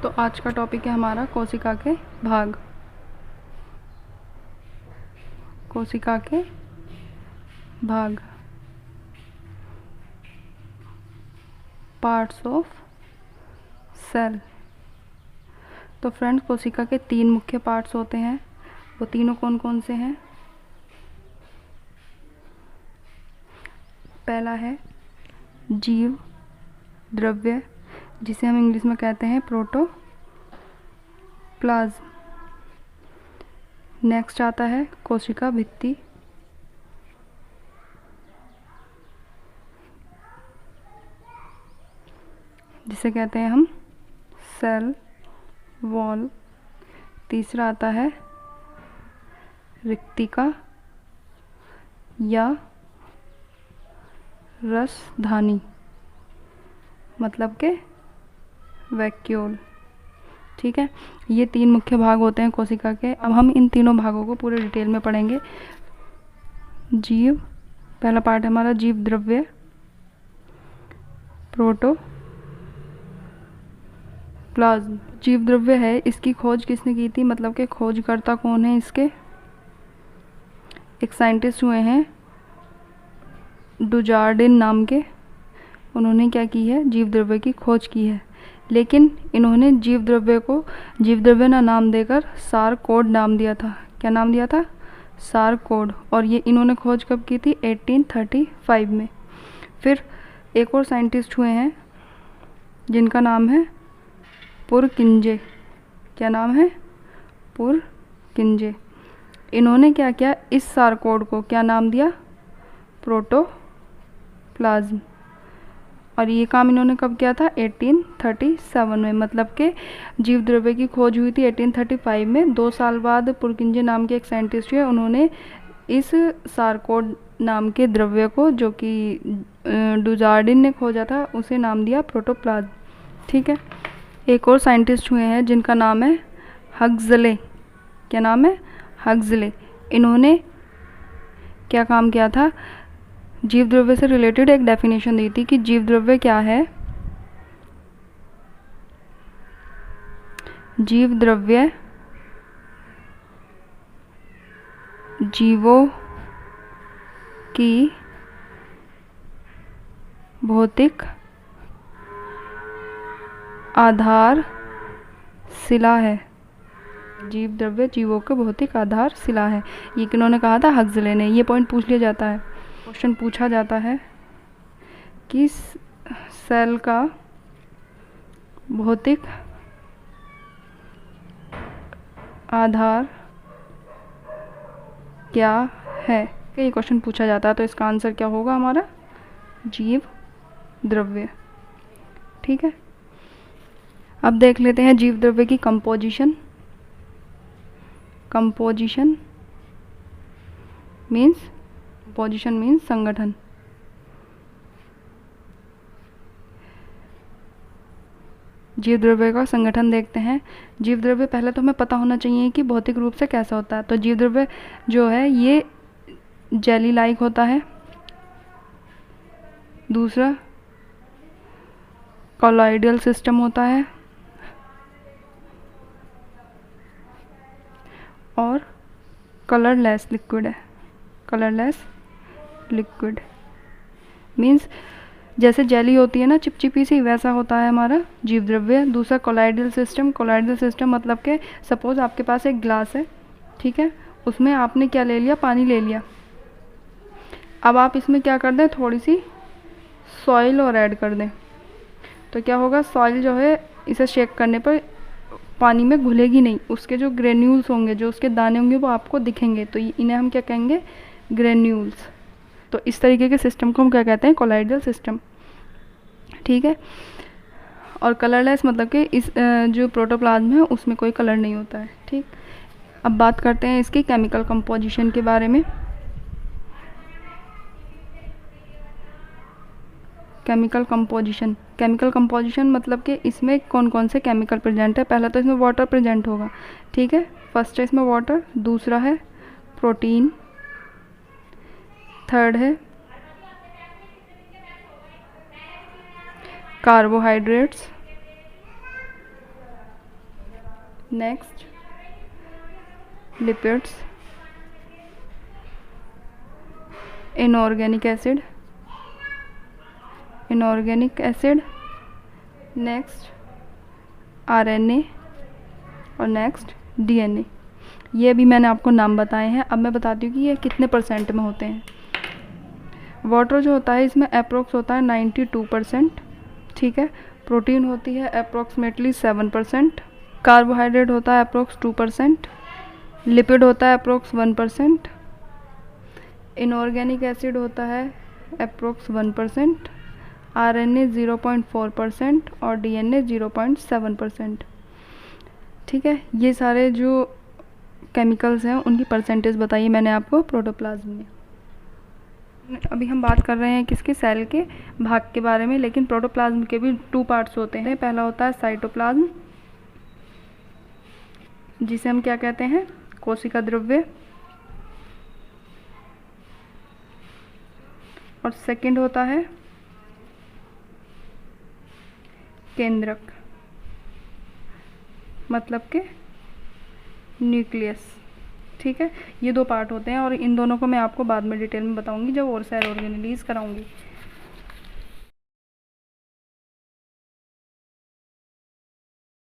तो आज का टॉपिक है हमारा कोशिका के भाग। कोशिका के भाग, पार्ट्स ऑफ सेल। तो फ्रेंड्स, कोशिका के 3 मुख्य पार्ट्स होते हैं। वो तीनों कौन कौन से हैं? पहला है जीव द्रव्य, जिसे हम इंग्लिश में कहते हैं प्रोटोप्लाज्म। नेक्स्ट आता है कोशिका भित्ति, जिसे कहते हैं हम सेल वॉल। तीसरा आता है रिक्तिका या रसधानी, मतलब के वैक्यूल। ठीक है, ये 3 मुख्य भाग होते हैं कोशिका के। अब हम इन तीनों भागों को पूरे डिटेल में पढ़ेंगे। जीव, पहला पार्ट है हमारा जीव द्रव्य, प्रोटोप्लाज्म। जीव द्रव्य है, इसकी खोज किसने की थी, मतलब के खोजकर्ता कौन है इसके? एक साइंटिस्ट हुए हैं डुजार्डिन नाम के। उन्होंने क्या की है, जीव द्रव्य की खोज की है। लेकिन इन्होंने जीव द्रव्य ना नाम देकर सारकोड नाम दिया था। क्या नाम दिया था? सारकोड। और ये इन्होंने खोज कब की थी? 1835 में। फिर एक और साइंटिस्ट हुए हैं जिनका नाम है पुरकिंजे। क्या नाम है? पुरकिंजे। इन्होंने क्या किया, इस सारकोड को क्या नाम दिया? प्रोटोप्लाज्म। और ये काम इन्होंने कब किया था? 1837 में। मतलब के जीव द्रव्य की खोज हुई थी 1835 में। 2 साल बाद पुरकिंजे नाम के एक साइंटिस्ट हुए, उन्होंने इस सारकोड नाम के द्रव्य को, जो कि डुजार्डिन ने खोजा था, उसे नाम दिया प्रोटोप्लाज्म। ठीक है, एक और साइंटिस्ट हुए हैं जिनका नाम है हक्सले। क्या नाम है? हक्सले। इन्होंने क्या काम किया था, जीव द्रव्य से रिलेटेड एक डेफिनेशन दी थी कि जीव द्रव्य क्या है। जीव द्रव्य जीवों की भौतिक आधारशिला है। जीव द्रव्य जीवों के भौतिक आधारशिला है। ये किन्होंने कहा था? हक्सले ने। ये पॉइंट पूछ लिया जाता है, क्वेश्चन पूछा जाता है कि सेल का भौतिक आधार क्या है। ये क्वेश्चन पूछा जाता है, तो इसका आंसर क्या होगा हमारा? जीव द्रव्य। ठीक है, अब देख लेते हैं जीव द्रव्य की कंपोजिशन। कंपोजिशन मीन्स संगठन। जीव द्रव्य का संगठन देखते हैं। जीव द्रव्य पहले तो हमें पता होना चाहिए कि भौतिक रूप से कैसा होता है। तो जीव द्रव्य जो है ये जेली लाइक होता है। दूसरा, कॉलॉइडल सिस्टम होता है। और कलरलेस लिक्विड है। कलरलेस लिक्विड मीन्स जैसे जेली होती है ना, चिपचिपी सी, वैसा होता है हमारा जीव द्रव्य। दूसरा, कोलाइडल सिस्टम। कोलाइडल सिस्टम मतलब के सपोज आपके पास एक ग्लास है, ठीक है, उसमें आपने क्या ले लिया? पानी ले लिया। अब आप इसमें क्या कर दें? थोड़ी सी सॉइल और ऐड कर दें, तो क्या होगा? सॉइल जो है इसे शेक करने पर पानी में घुलेगी नहीं। उसके जो ग्रेन्यूल्स होंगे, जो उसके दाने होंगे, वो आपको दिखेंगे। तो इन्हें हम क्या कहेंगे? ग्रेन्यूल्स। तो इस तरीके के सिस्टम को हम क्या कहते हैं? Colloidal system. ठीक है, और कलरलेस मतलब कि इस जो प्रोटोप्लाज्म है उसमें कोई कलर नहीं होता है। ठीक, अब बात करते हैं इसकी केमिकल कंपोजिशन के बारे में। केमिकल कंपोजिशन मतलब कि इसमें कौन कौन से केमिकल प्रेजेंट है। पहला तो इसमें वाटर प्रेजेंट होगा। ठीक है, फर्स्ट है इसमें वाटर। दूसरा है प्रोटीन। थर्ड है carbohydrates. Next lipids, inorganic acid, next RNA और नेक्स्ट डीएनए। ये भी मैंने आपको नाम बताए हैं। अब मैं बताती हूँ कि ये कितने परसेंट में होते हैं। वाटर जो होता है इसमें अप्रोक्स होता है 92%, ठीक है। प्रोटीन होती है अप्रोक्सीमेटली 7%, कार्बोहाइड्रेट होता है अप्रोक्स 2%, लिपिड होता है अप्रोक्स 1%, इनऑर्गेनिक एसिड होता है अप्रोक्स 1%, आरएनए 0.4% और डीएनए 0.7%, ठीक है। ये सारे जो केमिकल्स हैं उनकी परसेंटेज बताइए मैंने आपको प्रोटोप्लाज्म में। अभी हम बात कर रहे हैं किसके, सेल के भाग के बारे में, लेकिन प्रोटोप्लाज्म के भी 2 पार्ट्स होते हैं। पहला होता है साइटोप्लाज्म, जिसे हम क्या कहते हैं, कोशिका द्रव्य, और सेकंड होता है केंद्रक, मतलब के न्यूक्लियस, ठीक है। ये 2 पार्ट होते हैं और इन दोनों को मैं आपको बाद में डिटेल में बताऊंगी जब और सेल ऑर्गेनेलिज कराऊंगी।